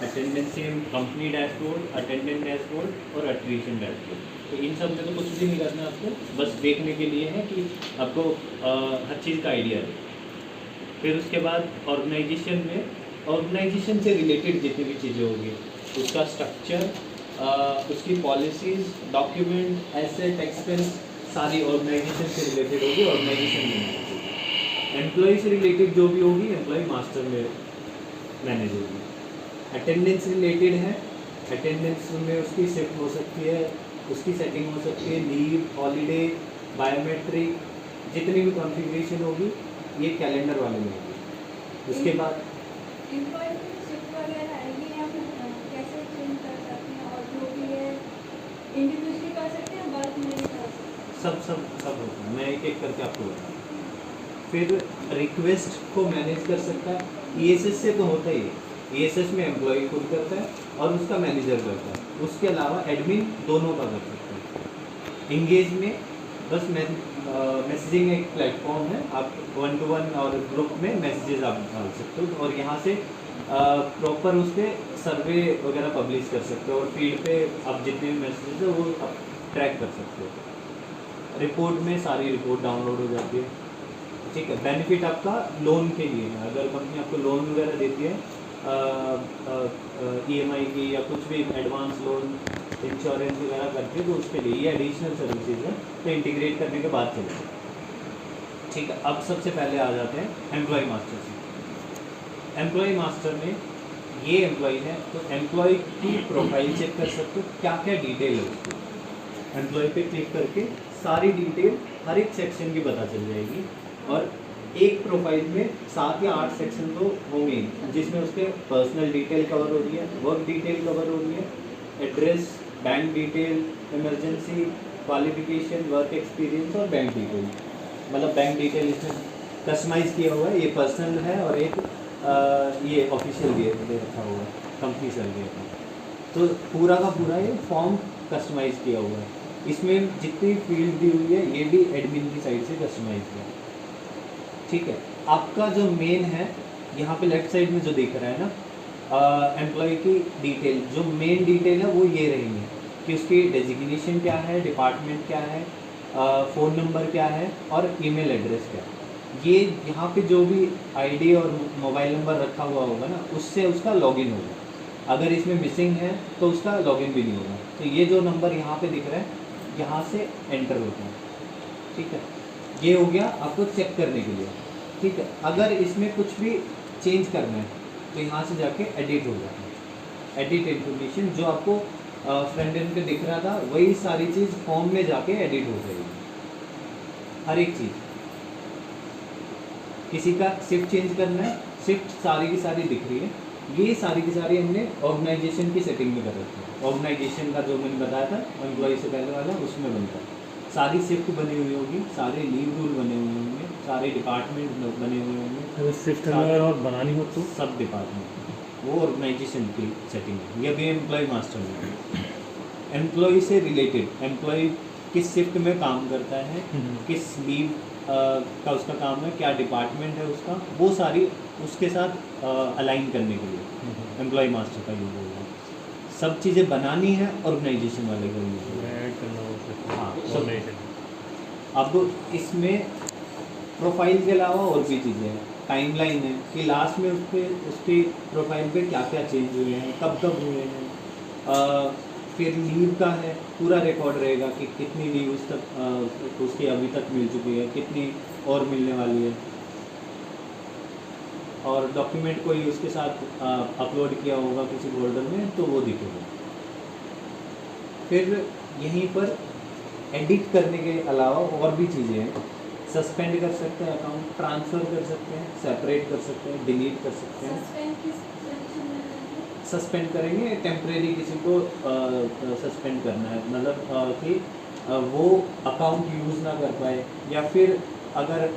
Attendance same company dashboard, attendance dashboard और attrition dashboard. तो इन सब में तो कुछ भी नहीं करना है आपको, बस देखने के लिए है कि आपको हर चीज़ का आइडिया है। फिर उसके बाद ऑर्गेनाइजेशन में ऑर्गेनाइजेशन से रिलेटेड जितनी भी चीज़ें होगी, उसका स्ट्रक्चर, उसकी पॉलिसीज़, डॉक्यूमेंट, एसेट, एक्सपेंस, सारी ऑर्गेनाइजेशन से रिलेटेड होगी, ऑर्गेनाइजेशन में। एम्प्लॉय से रिलेटेड जो भी होगी एम्प्लॉय मास्टर में मैनेज होगी। अटेंडेंस रिलेटेड है, अटेंडेंस में उसकी शिफ्ट हो सकती है, उसकी सेटिंग हो सकती है, लीव, हॉलीडे, बायोमेट्रिक, जितनी भी कॉन्फ़िगरेशन होगी ये कैलेंडर वाले में होगी। उसके बाद एम्प्लॉय की शिफ्ट वगैरह है ये हम कैसे चेंज कर सकते हैं, और जो भी है इंडिविजुअली कर सकते हैं, बल्क में भी कर सकते हैं? सब होता है, मैं एक एक करके आपको बताऊँ। फिर रिक्वेस्ट को मैनेज कर सकता है, ईएसएस से तो होता ही है, ईएसएस में एम्प्लॉय खुद करता है और उसका मैनेजर करता है, उसके अलावा एडमिन दोनों का कर सकता है। इंगेज में बस मैसेजिंग एक प्लेटफॉर्म है, आप 1-to-1 और ग्रुप में मैसेजेस आप डाल सकते हो और यहाँ से प्रॉपर उस पर सर्वे वगैरह पब्लिश कर सकते हो और फीड पे आप जितने भी मैसेजेस है वो आप ट्रैक कर सकते हो। रिपोर्ट में सारी रिपोर्ट डाउनलोड हो जाती है, ठीक है। बेनिफिट आपका लोन के लिए है, अगर कंपनी आपको लोन वगैरह देती है ईएमआई की या कुछ भी एडवांस लोन, इंश्योरेंस वगैरह करके, तो उसके लिए ये एडिशनल सर्विसेज है, तो इंटीग्रेट करने के बाद चलेगा, ठीक है। अब सबसे पहले आ जाते हैं एम्प्लॉय मास्टर से। एम्प्लॉय मास्टर में ये एम्प्लॉय है तो एम्प्लॉय की प्रोफाइल चेक कर सकते हो, क्या क्या डिटेल है उसकी। एम्प्लॉय पे क्लिक करके सारी डिटेल हर एक सेक्शन की पता चल जाएगी और एक प्रोफाइल में 7 या 8 सेक्शन तो होंगे जिसमें उसके पर्सनल डिटेल कवर हो रही है, वर्क डिटेल कवर हो रही है, address, bank detail, emergency, qualification, work experience और बैंक डिटेल। मतलब बैंक डिटेल इसमें कस्टमाइज़ किया हुआ है, ये पर्सनल है और एक ये ऑफिशियल दे रखा हुआ है कंपनी सर्वे का। तो पूरा का पूरा ये फॉर्म कस्टमाइज़ किया हुआ है, इसमें जितनी फील्ड दी हुई है ये भी एडमिन की साइड से कस्टमाइज किया है, ठीक है। आपका जो मेन है यहाँ पे लेफ्ट साइड में जो दिख रहा है ना एम्प्लॉय की डिटेल, जो मेन डिटेल है वो ये रहेंगी कि उसकी डेजिग्नेशन क्या है, डिपार्टमेंट क्या है, फ़ोन नंबर क्या है और ईमेल एड्रेस क्या है। ये यहाँ पे जो भी आईडी और मोबाइल नंबर रखा हुआ होगा ना उससे उसका लॉगिन होगा, अगर इसमें मिसिंग है तो उसका लॉगिन भी नहीं होगा। तो ये जो नंबर यहाँ पे दिख रहा है यहाँ से एंटर होता है, ठीक है। ये हो गया आपको चेक करने के लिए, ठीक है। अगर इसमें कुछ भी चेंज करना है तो यहाँ से जाके एडिट हो जाता है, एडिट इन्फॉर्मेशन जो आपको फ्रंट एंड पे दिख रहा था वही सारी चीज़ फॉर्म में जाके एडिट हो जाएगी, हर एक चीज़। किसी का शिफ्ट चेंज करना है, शिफ्ट सारी की सारी दिख रही है, ये सारी की सारी हमने ऑर्गेनाइजेशन की सेटिंग में कर रखी है। ऑर्गेनाइजेशन का जो मैंने बताया था एम्प्लॉय से पहले वाला उसमें बनता है, सारी शिफ्ट बनी हुई होगी, सारे लीव रूल बने हुए होंगे, सारे डिपार्टमेंट बने हुए होंगे। अगर शिफ्ट अगर और बनानी हो तो सब डिपार्टमेंट वो ऑर्गेनाइजेशन की सेटिंग है। ये भी एम्प्लॉय मास्टर में एम्प्लॉय से रिलेटेड, एम्प्लॉय किस शिफ्ट में काम करता है, किस लीव का उसका काम है, क्या डिपार्टमेंट है उसका, वो सारी उसके साथ अलाइन करने के लिए एम्प्लॉय मास्टर का यूज होगा। सब चीज़ें बनानी है ऑर्गेनाइजेशन वाले का यूज होगा। ऐड करना हो सकता हाँ, है सब ऑर्गेनाइजेशन। अब इसमें प्रोफाइल के अलावा और भी चीज़ें हैं, टाइमलाइन है कि लास्ट में उसकी प्रोफाइल पे क्या क्या चेंज हुए हैं, कब कब हुए हैं। फिर लीव का है, पूरा रिकॉर्ड रहेगा कि कितनी लीव उस तक उसकी अभी तक मिल चुकी है, कितनी और मिलने वाली है, और डॉक्यूमेंट कोई उसके साथ अपलोड किया होगा किसी फोल्डर में तो वो दिखेगा। फिर यहीं पर एडिट करने के अलावा और भी चीज़ें हैं, सस्पेंड कर सकते हैं अकाउंट, ट्रांसफ़र कर सकते हैं, सेपरेट कर सकते हैं, डिलीट कर सकते हैं। सस्पेंड किस कंडीशन में करते हैं? सस्पेंड करेंगे, टेम्परेरी किसी को सस्पेंड करना है, मतलब कि वो अकाउंट यूज़ ना कर पाए, या फिर अगर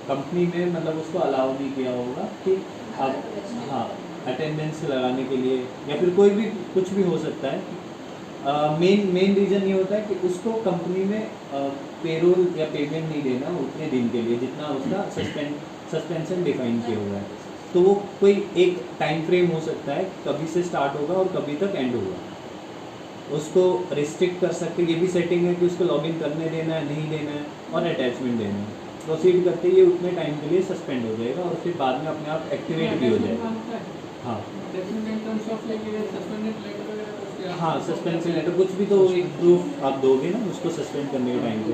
कंपनी में मतलब उसको अलाउ नहीं किया होगा कि अब हाँ अटेंडेंस लगाने के लिए, या फिर कोई भी कुछ भी हो सकता है। मेन रीज़न ये होता है कि उसको कंपनी में पेरोल या पेमेंट नहीं देना उतने दिन के लिए जितना उसका सस्पेंशन डिफाइन किया हुआ है। तो वो कोई एक टाइम फ्रेम हो सकता है, कभी से स्टार्ट होगा और कभी तक एंड होगा। उसको रिस्ट्रिक्ट कर सकते हैं, ये भी सेटिंग है कि उसको लॉगिन करने देना है, नहीं देना है, और अटैचमेंट देना है। प्रोसीड करते ही ये उतने टाइम के लिए सस्पेंड हो जाएगा और फिर बाद में अपने आप एक्टिवेट भी हो जाएगा। हाँ हाँ, सस्पेंशन लेटर कुछ भी तो एक प्रूफ आप दोगे ना उसको सस्पेंड करने के टाइम पे।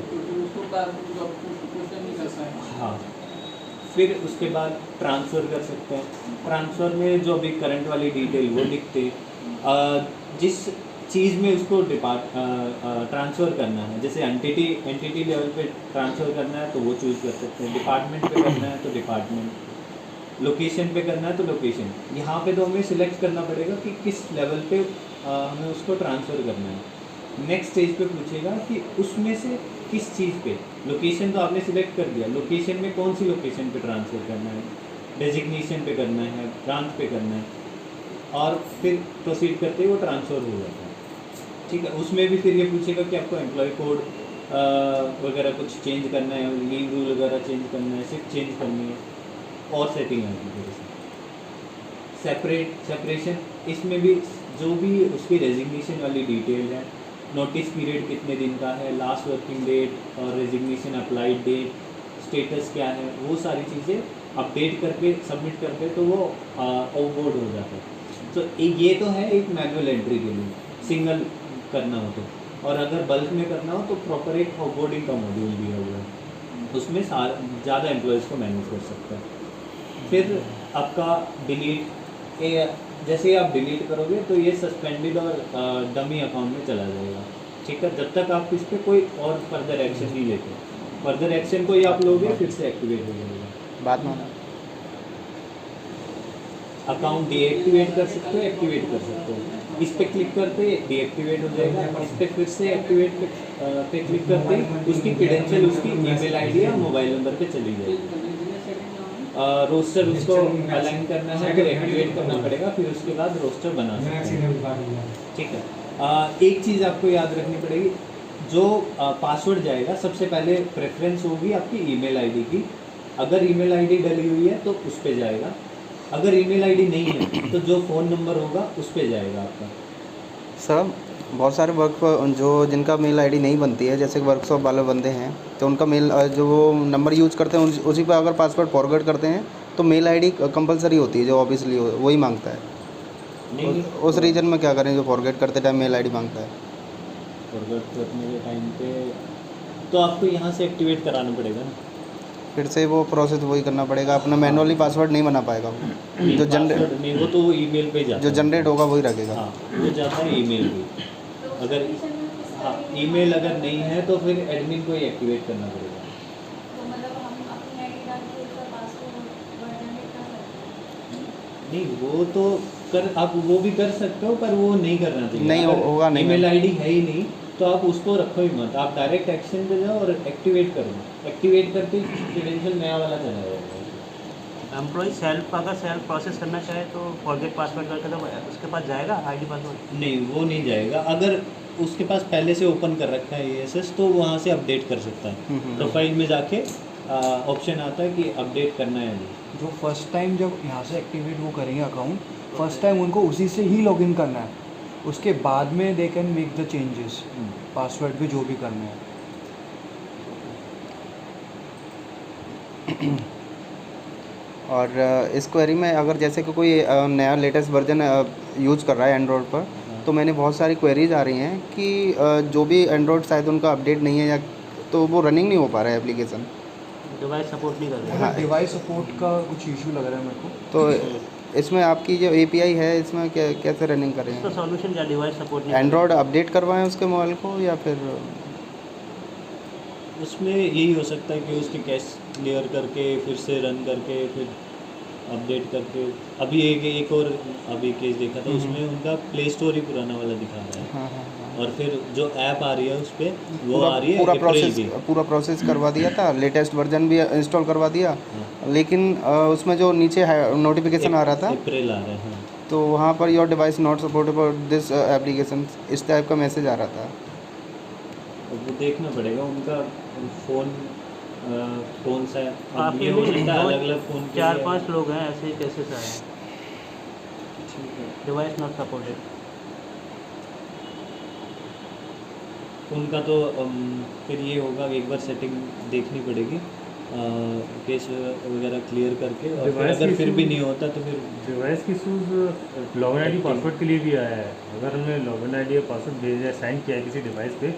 हाँ, फिर उसके बाद ट्रांसफ़र कर सकते हैं। ट्रांसफ़र में जो अभी करंट वाली डिटेल वो लिखते, जिस चीज़ में उसको ट्रांसफ़र करना है, जैसे एंटिटी लेवल पे ट्रांसफ़र करना है तो वो चूज़ कर सकते हैं, डिपार्टमेंट पे करना है तो डिपार्टमेंट, लोकेशन पे करना है तो लोकेशन। यहाँ पे तो हमें सिलेक्ट करना पड़ेगा कि किस लेवल पे हमें उसको ट्रांसफ़र करना है। नेक्स्ट स्टेज पे पूछेगा कि उसमें से किस चीज़ पे, लोकेशन तो आपने सिलेक्ट कर दिया, लोकेशन में कौन सी लोकेशन पे ट्रांसफ़र करना है, डेजिग्नेशन पे करना है, ब्रांच पे करना है, और फिर प्रोसीड करते ही वो ट्रांसफ़र हो जाता है। ठीक है, उसमें भी फिर ये पूछेगा कि आपको एम्प्लॉय कोड वगैरह कुछ चेंज करना है, लीव रूल वगैरह चेंज करना है, शिफ्ट चेंज करनी है, और सेटिंग है फिर सेपरेशन। इसमें भी जो भी उसकी रेजिग्नेशन वाली डिटेल है, नोटिस पीरियड कितने दिन का है, लास्ट वर्किंग डेट और रेजिग्नेशन अप्लाइड डेट, स्टेटस क्या है, वो सारी चीज़ें अपडेट करके सबमिट करके तो वो ऑफबोर्ड हो जाता है। तो ये तो है एक मैनुअल एंट्री के लिए, सिंगल करना हो तो, और अगर बल्क में करना हो तो प्रॉपर एक ऑफबोर्डिंग का मॉड्यूल दिया हुआ है, उसमें ज़्यादा एम्प्लॉयज़ को मैनेज कर सकता है। फिर आपका डिलीट, जैसे ही आप डिलीट करोगे तो ये सस्पेंडेड और डमी अकाउंट में चला जाएगा। ठीक है, जब तक आप इस पर कोई और फर्दर एक्शन नहीं लेते। फर्दर एक्शन कोई आप लोगे फिर से एक्टिवेट हो जाएगा। बाद में अकाउंट डीएक्टिवेट कर सकते हो, एक्टिवेट कर सकते हो। इस पर क्लिक करते डीएक्टिवेट हो जाएगा, इस पर फिर से एक्टिवेट पे क्लिक करते उसकी क्रेडेंशियल, उसकी ईमेल आईडी या मोबाइल नंबर पे चली जाएगी। रोस्टर उसको अलाइन करना है फिर एक्टिवेट करना पड़ेगा, फिर उसके बाद रोस्टर बना सकते हैं। ठीक है, एक चीज़ आपको याद रखनी पड़ेगी, जो पासवर्ड जाएगा सबसे पहले प्रेफरेंस होगी आपकी ईमेल आईडी की। अगर ईमेल आईडी डली हुई है तो उस पर जाएगा, अगर ईमेल आईडी नहीं है तो जो फ़ोन नंबर होगा उस पर जाएगा आपका। सर बहुत सारे जो जिनका मेल आईडी नहीं बनती है, जैसे वर्कशॉप वाले बंदे हैं, तो उनका मेल जो वो नंबर यूज़ करते हैं उसी पर अगर पासवर्ड फॉरवर्ड करते हैं तो मेल आईडी कंपलसरी होती है, जो ऑब्वियसली वही मांगता है। नहीं, उस रीजन में क्या करें जो फॉरवर्ड करते टाइम मेल आईडी मांगता है? फॉरवर्ड करने के टाइम पे तो आपको यहाँ से एक्टिवेट कराना पड़ेगा ना, फिर से वो प्रोसेस वही करना पड़ेगा, अपना मैनुअली पासवर्ड नहीं बना पाएगा वो। जो जनरेट नहीं, वो तो ईमेल पे जाता जो है। जनरेट होगा वही रखेगा। हाँ, वो जाता है ईमेल पे। तो अगर हाँ, ईमेल अगर नहीं है तो फिर एडमिन को ही एक्टिवेट करना पड़ेगा। तो मतलब हम अपनी आईडी डाल के उसका पासवर्ड जनरेट कर सकते हैं? नहीं, वो तो आप वो भी कर सकते हो, पर वो नहीं करना चाहिए। नहीं होगा नहीं। ईमेल आईडी है ही नहीं तो आप उसको रखो ही मत, आप डायरेक्ट एक्शन पे जाओ और एक्टिवेट करो। एक्टिवेट करके क्रेडेंशियल नया वाला चला जाएगा। एम्प्लॉय सेल्फ अगर सेल्फ प्रोसेस करना चाहे तो फॉरगेट पासवर्ड करके तो उसके पास जाएगा आईडी पासवर्ड? नहीं, वो नहीं जाएगा। अगर उसके पास पहले से ओपन कर रखा है ESS तो वहाँ से अपडेट कर सकता है। प्रोफाइल में जाके ऑप्शन आता है कि अपडेट करना है नहीं। जो फर्स्ट टाइम जब यहाँ से एक्टिवेट वो करेंगे अकाउंट, फर्स्ट टाइम उनको उसी से ही लॉगिन करना है, उसके बाद में they can make the changes, password भी जो भी करना है। और इस क्वेरी में अगर जैसे कि कोई नया लेटेस्ट वर्जन यूज़ कर रहा है एंड्रॉयड पर, तो मैंने बहुत सारी क्वेरीज आ रही हैं कि जो भी एंड्रॉयड शायद उनका अपडेट नहीं है या तो वो रनिंग नहीं हो पा रहा है एप्लीकेशन। डिवाइस सपोर्ट नहीं कर रहे। हाँ। डिवाइस सपोर्ट का कुछ इशू लग रहा है मेरे को। तो इसमें आपकी जो API है इसमें कैसे रनिंग कर रहे इसका हैं? सॉल्यूशन क्या डिवाइस सपोर्ट नहीं एंड्रॉयड अपडेट करवाएं उसके मोबाइल को या फिर उसमें यही हो सकता है कि उसके कैश क्लियर करके फिर से रन करके फिर अपडेट करके। अभी एक और अभी केस देखा था, उसमें उनका प्ले स्टोर ही पुराना वाला दिखा रहा है। हाँ हाँ हाँ। और फिर जो ऐप आ रही है उस पर वो आ रही है पूरा प्रोसेस करवा दिया था, लेटेस्ट वर्जन भी इंस्टॉल करवा दिया, लेकिन उसमें जो नीचे नोटिफिकेशन आ रहा था अप्रैल आ रहा है। हाँ, तो वहाँ per your device not supportable this application, इस टाइप का मैसेज आ रहा था। वो देखना पड़ेगा उनका फ़ोन कौन सा है? अब आपके ये हो भी सकता है अलग अलग फ़ोन के लिए। 4-5 लोग हैं ऐसे केसेस आए हैं। ठीक है। Device not supported. उनका तो फिर ये होगा कि एक बार सेटिंग देखनी पड़ेगी केस वगैरह क्लियर करके, और फिर डिवाइस अगर की फिर भी issue- नहीं होता तो फिर डिवाइस की इशूज़ लॉगिन आईडी पासवर्ड के लिए भी आया है। अगर हमने लॉगिन आईडी या पासवर्ड भेजा साइन किया है किसी डिवाइस पे,